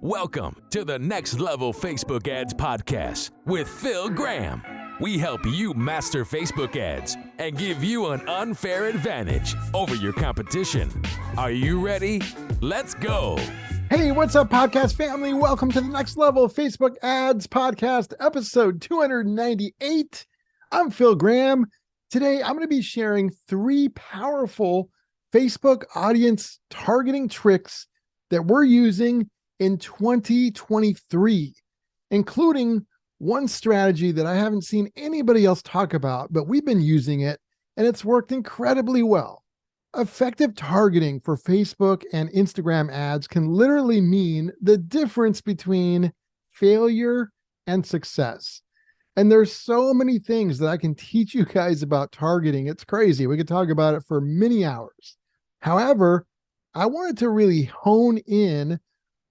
Welcome to the Next Level Facebook Ads Podcast with Phil Graham. We help you master Facebook ads and give you an unfair advantage over your competition. Are you ready? Let's go. Hey, what's up, podcast family? Welcome to the Next Level Facebook Ads Podcast, episode 298. I'm Phil Graham. Today, I'm going to be sharing 3 powerful Facebook audience targeting tricks that we're using in 2023, including one strategy that I haven't seen anybody else talk about, but we've been using it and it's worked incredibly well. Effective targeting for Facebook and Instagram ads can literally mean the difference between failure and success. And there's so many things that I can teach you guys about targeting. It's crazy. We could talk about it for many hours. However, I wanted to really hone in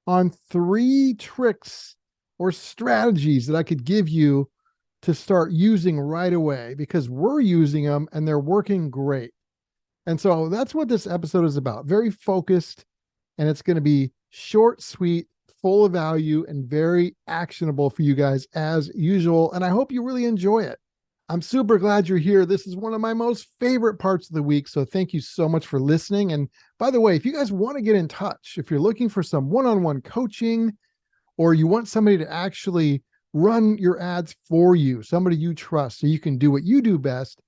on 3 tricks or strategies that I could give you to start using right away, because we're using them and they're working great. And so that's what this episode is about. Very focused, and it's going to be short, sweet, full of value, and very actionable for you guys as usual. And I hope you really enjoy it. I'm super glad you're here. This is one of my most favorite parts of the week. So thank you so much for listening. And by the way, if you guys want to get in touch, if you're looking for some one-on-one coaching, or you want somebody to actually run your ads for you, somebody you trust so you can do what you do best,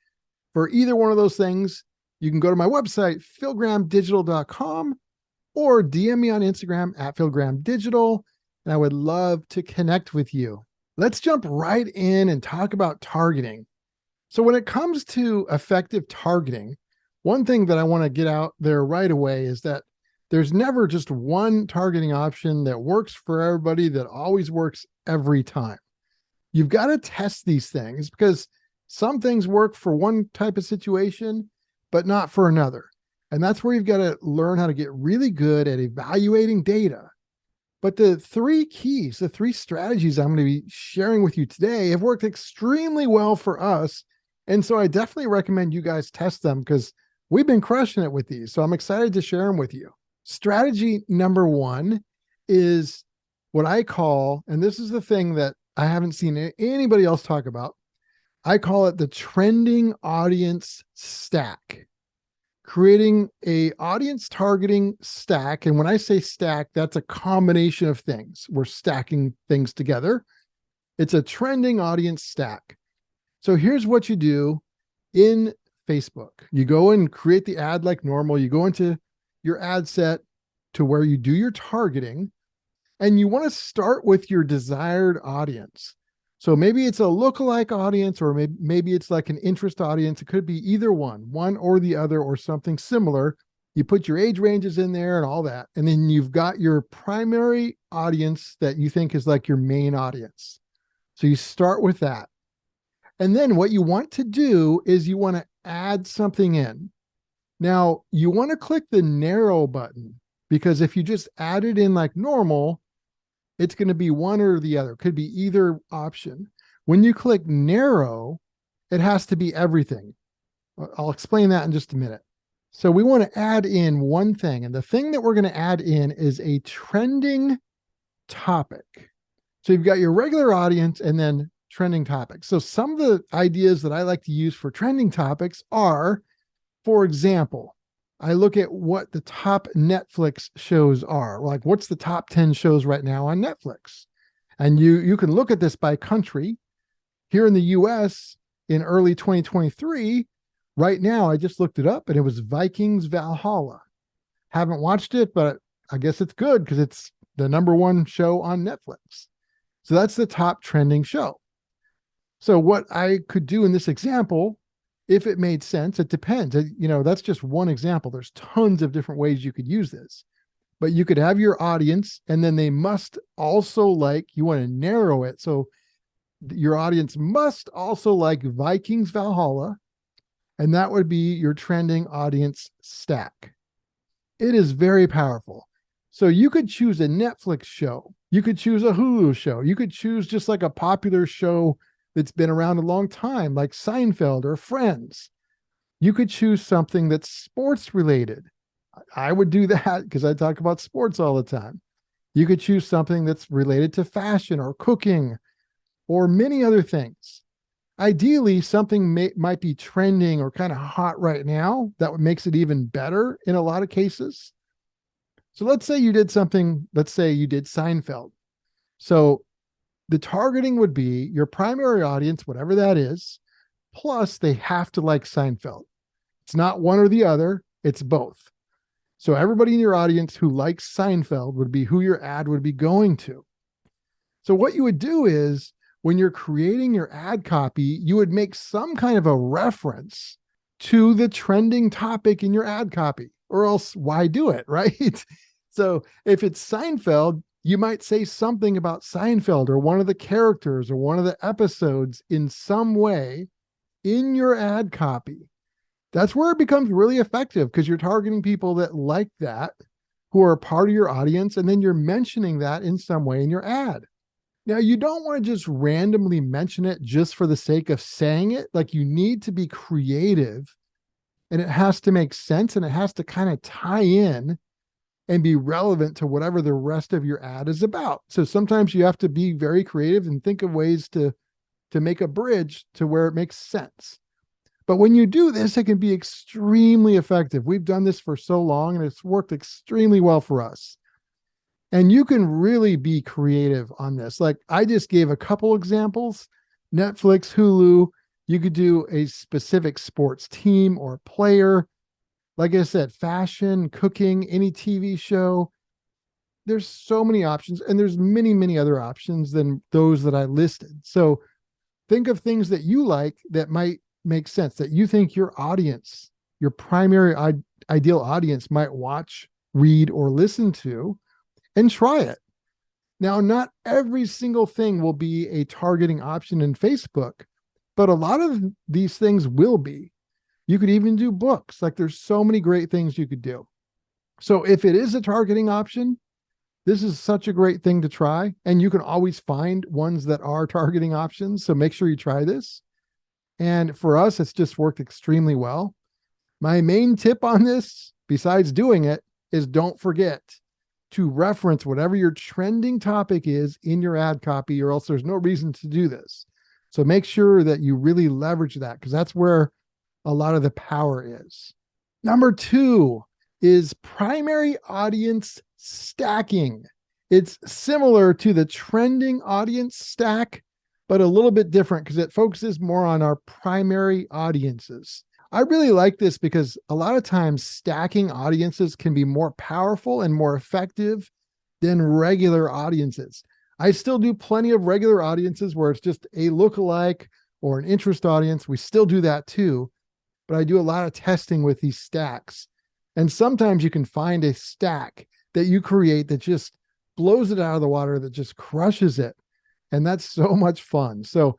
for either one of those things, you can go to my website, philgrahamdigital.com, or DM me on Instagram at philgrahamdigital, and I would love to connect with you. Let's jump right in and talk about targeting. So when it comes to effective targeting, one thing that I want to get out there right away is that there's never just one targeting option that works for everybody, that always works every time. You've got to test these things, because some things work for one type of situation, but not for another. And that's where you've got to learn how to get really good at evaluating data. But the 3 keys, the 3 strategies I'm going to be sharing with you today have worked extremely well for us. And so I definitely recommend you guys test them, because we've been crushing it with these. So I'm excited to share them with you. Strategy number 1 is what I call, and this is the thing that I haven't seen anybody else talk about, I call it the trending audience stack. Creating a audience targeting stack. And when I say stack, that's a combination of things. We're stacking things together. It's a trending audience stack. So here's what you do in Facebook. You go and create the ad like normal. You go into your ad set to where you do your targeting, and you want to start with your desired audience. So maybe it's a lookalike audience, or maybe it's like an interest audience. It could be either one or the other, or something similar. You put your age ranges in there and all that. And then you've got your primary audience that you think is like your main audience. So you start with that. And then what you want to do is you want to add something in. Now, you want to click the narrow button, because if you just add it in like normal, it's going to be one or the other. It could be either option. When you click narrow, it has to be everything. I'll explain that in just a minute. So we want to add in one thing, and the thing that we're going to add in is a trending topic. So you've got your regular audience and then trending topics. So some of the ideas that I like to use for trending topics are, for example, I look at what the top Netflix shows are. Like, what's the top 10 shows right now on Netflix? And you can look at this by country. Here in the US in early 2023, right now, I just looked it up and it was Vikings Valhalla. Haven't watched it, but I guess it's good because it's the #1 show on Netflix. So that's the top trending show. So what I could do in this example, if it made sense, it depends. That's just one example. There's tons of different ways you could use this. But you could have your audience, and then they must also you want to narrow it. So your audience must also like Vikings Valhalla, and that would be your trending audience stack. It is very powerful. So you could choose a Netflix show. You could choose a Hulu show. You could choose just like a popular show that's been around a long time, like Seinfeld or Friends. You could choose something that's sports related. I would do that because I talk about sports all the time. You could choose something that's related to fashion or cooking or many other things. Ideally, something might be trending or kind of hot right now. That makes it even better in a lot of cases. So let's say you did something, let's say you did Seinfeld. So the targeting would be your primary audience, whatever that is, plus they have to like Seinfeld. It's not one or the other, it's both. So everybody in your audience who likes Seinfeld would be who your ad would be going to. So what you would do is when you're creating your ad copy, you would make some kind of a reference to the trending topic in your ad copy, or else why do it, right? So if it's Seinfeld, you might say something about Seinfeld or one of the characters or one of the episodes in some way in your ad copy. That's where it becomes really effective because you're targeting people that like that, who are part of your audience, and then you're mentioning that in some way in your ad. Now, you don't want to just randomly mention it just for the sake of saying it. Like, you need to be creative, and it has to make sense, and it has to kind of tie in and be relevant to whatever the rest of your ad is about. So sometimes you have to be very creative and think of ways to make a bridge to where it makes sense. But when you do this, it can be extremely effective. We've done this for so long, and it's worked extremely well for us. And you can really be creative on this. Like, I just gave a couple examples. Netflix, Hulu, you could do a specific sports team or player. Like I said, fashion, cooking, any TV show. There's so many options, and there's many, many other options than those that I listed. So think of things that you like that might make sense, that you think your audience, your primary ideal audience might watch, read, or listen to, and try it. Now, not every single thing will be a targeting option in Facebook, but a lot of these things will be. You could even do books. Like, there's so many great things you could do. So if it is a targeting option, this is such a great thing to try. And you can always find ones that are targeting options. So make sure you try this. And for us, it's just worked extremely well. My main tip on this, besides doing it, is don't forget to reference whatever your trending topic is in your ad copy, or else there's no reason to do this. So make sure that you really leverage that, because that's where a lot of the power is. Number 2 is primary audience stacking. It's similar to the trending audience stack, but a little bit different because it focuses more on our primary audiences. I really like this because a lot of times stacking audiences can be more powerful and more effective than regular audiences. I still do plenty of regular audiences where it's just a lookalike or an interest audience. We still do that too, but I do a lot of testing with these stacks. And sometimes you can find a stack that you create that just blows it out of the water, that just crushes it. And that's so much fun. So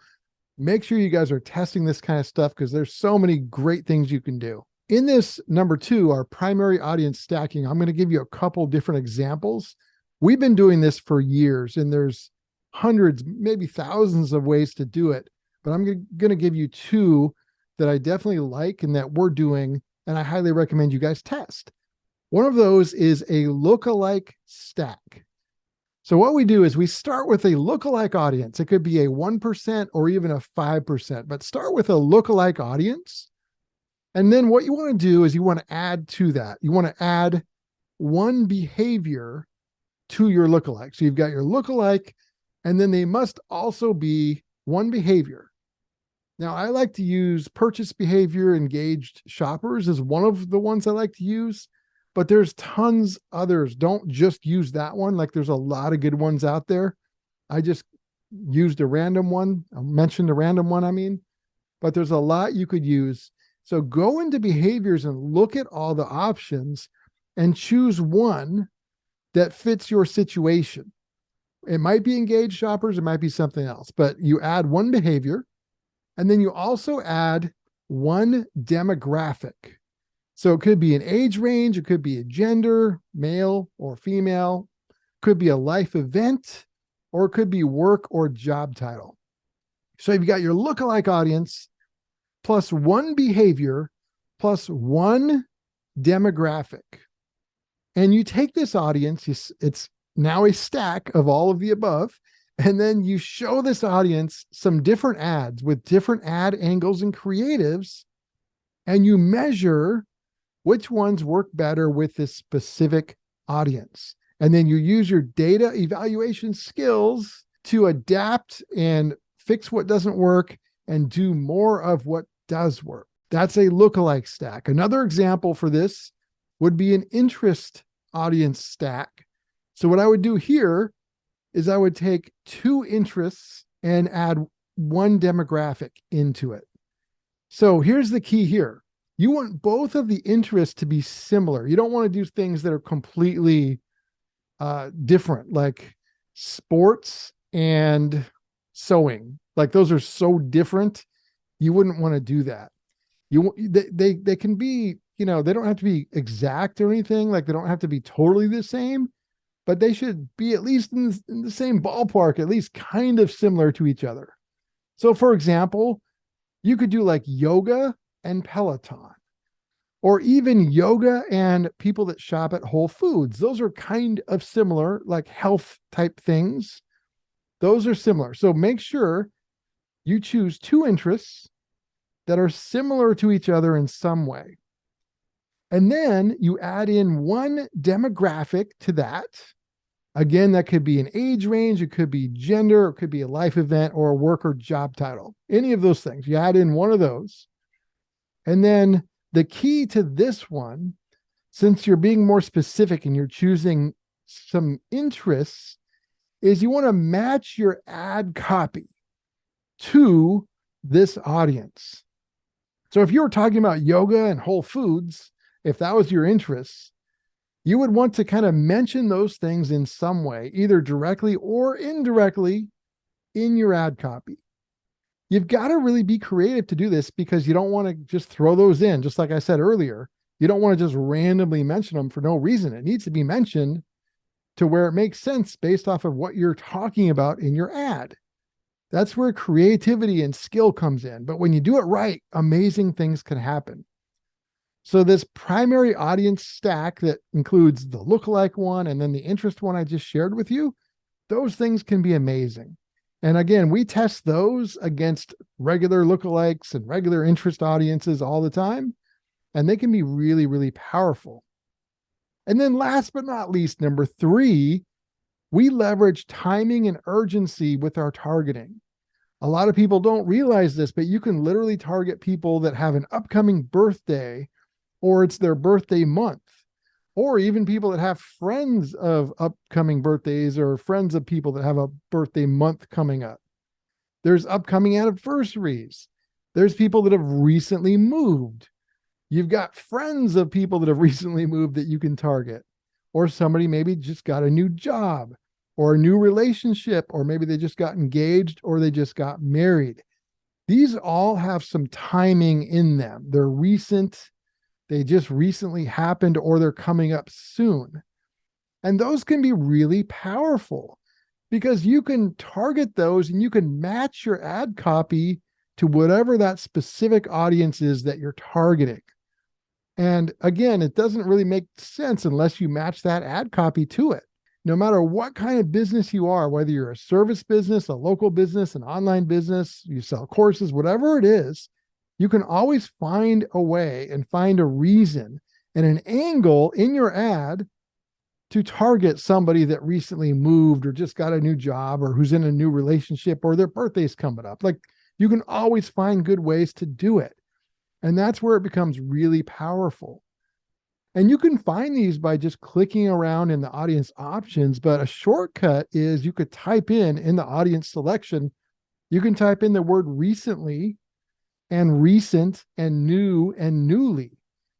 make sure you guys are testing this kind of stuff, because there's so many great things you can do. In this number 2, our primary audience stacking, I'm going to give you a couple different examples. We've been doing this for years, and there's hundreds, maybe thousands of ways to do it. But I'm going to give you 2 that I definitely like and that we're doing, and I highly recommend you guys test. One of those is a lookalike stack. So what we do is we start with a lookalike audience. It could be a 1% or even a 5%, but start with a lookalike audience. And then what you want to do is you want to add to that. You want to add one behavior to your lookalike. So you've got your lookalike, and then they must also be one behavior. Now, I like to use purchase behavior engaged shoppers as one of the ones I like to use, but there's tons others. Don't just use that one. Like, there's a lot of good ones out there. I just used a random one. I mentioned a random one, but there's a lot you could use. So go into behaviors and look at all the options and choose one that fits your situation. It might be engaged shoppers. It might be something else, but you add one behavior, and then you also add one demographic. So it could be an age range, it could be a gender, male or female, could be a life event, or it could be work or job title. So you've got your lookalike audience plus one behavior plus one demographic. And you take this audience, it's now a stack of all of the above. And then you show this audience some different ads with different ad angles and creatives, and you measure which ones work better with this specific audience. And then you use your data evaluation skills to adapt and fix what doesn't work and do more of what does work. That's a lookalike stack. Another example for this would be an interest audience stack. So what I would do here is I would take two interests and add one demographic into it. So here's the key here. You want both of the interests to be similar. You don't want to do things that are completely different, like sports and sewing. Like those are so different. You wouldn't want to do that. They can be, they don't have to be exact or anything. Like they don't have to be totally the same, but they should be at least in the same ballpark, at least kind of similar to each other. So for example, you could do like yoga and Peloton, or even yoga and people that shop at Whole Foods. Those are kind of similar, like health type things. Those are similar. So make sure you choose two interests that are similar to each other in some way. And then you add in one demographic to that. Again, that could be an age range, it could be gender, it could be a life event or a work or job title. Any of those things. You add in one of those. And then the key to this one, since you're being more specific and you're choosing some interests, is you want to match your ad copy to this audience. So if you were talking about yoga and Whole Foods, if that was your interest, you would want to kind of mention those things in some way, either directly or indirectly in your ad copy. You've got to really be creative to do this because you don't want to just throw those in. Just like I said earlier, you don't want to just randomly mention them for no reason. It needs to be mentioned to where it makes sense based off of what you're talking about in your ad. That's where creativity and skill comes in. But when you do it right, amazing things can happen. So this primary audience stack that includes the lookalike one and then the interest one I just shared with you, those things can be amazing. And again, we test those against regular lookalikes and regular interest audiences all the time, and they can be really, really powerful. And then last but not least, number 3, we leverage timing and urgency with our targeting. A lot of people don't realize this, but you can literally target people that have an upcoming birthday, or it's their birthday month, or even people that have friends of upcoming birthdays or friends of people that have a birthday month coming up. There's upcoming anniversaries. There's people that have recently moved. You've got friends of people that have recently moved that you can target, or somebody maybe just got a new job or a new relationship, or maybe they just got engaged or they just got married. These all have some timing in them. They're recent. They just recently happened, or they're coming up soon. And those can be really powerful because you can target those and you can match your ad copy to whatever that specific audience is that you're targeting. And again, it doesn't really make sense unless you match that ad copy to it. No matter what kind of business you are, whether you're a service business, a local business, an online business, you sell courses, whatever it is, you can always find a way and find a reason and an angle in your ad to target somebody that recently moved or just got a new job or who's in a new relationship or their birthday's coming up. Like you can always find good ways to do it. And that's where it becomes really powerful. And you can find these by just clicking around in the audience options, but a shortcut is you could type in the audience selection, you can type in the word recently and recent and new and newly.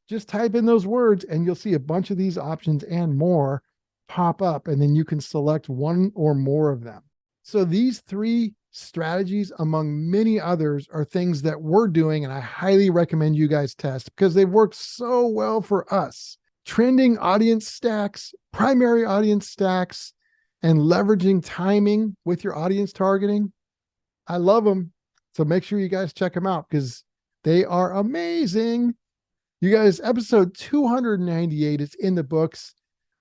Just type in those words and you'll see a bunch of these options and more pop up, and then you can select one or more of them. So these 3 strategies, among many others, are things that we're doing, and I highly recommend you guys test because they've worked so well for us. Trending audience stacks, primary audience stacks, and leveraging timing with your audience targeting. I love them. So make sure you guys check them out because they are amazing. You guys, episode 298 is in the books.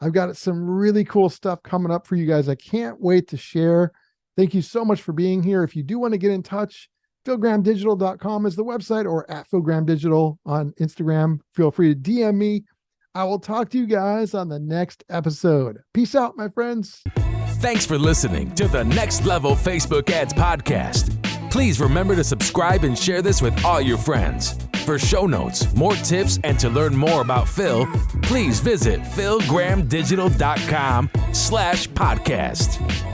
I've got some really cool stuff coming up for you guys. I can't wait to share. Thank you so much for being here. If you do want to get in touch, philgrahamdigital.com is the website, or at philgrahamdigital on Instagram. Feel free to DM me. I will talk to you guys on the next episode. Peace out, my friends. Thanks for listening to the Next Level Facebook Ads Podcast. Please remember to subscribe and share this with all your friends. For show notes, more tips, and to learn more about Phil, please visit philgrahamdigital.com/podcast.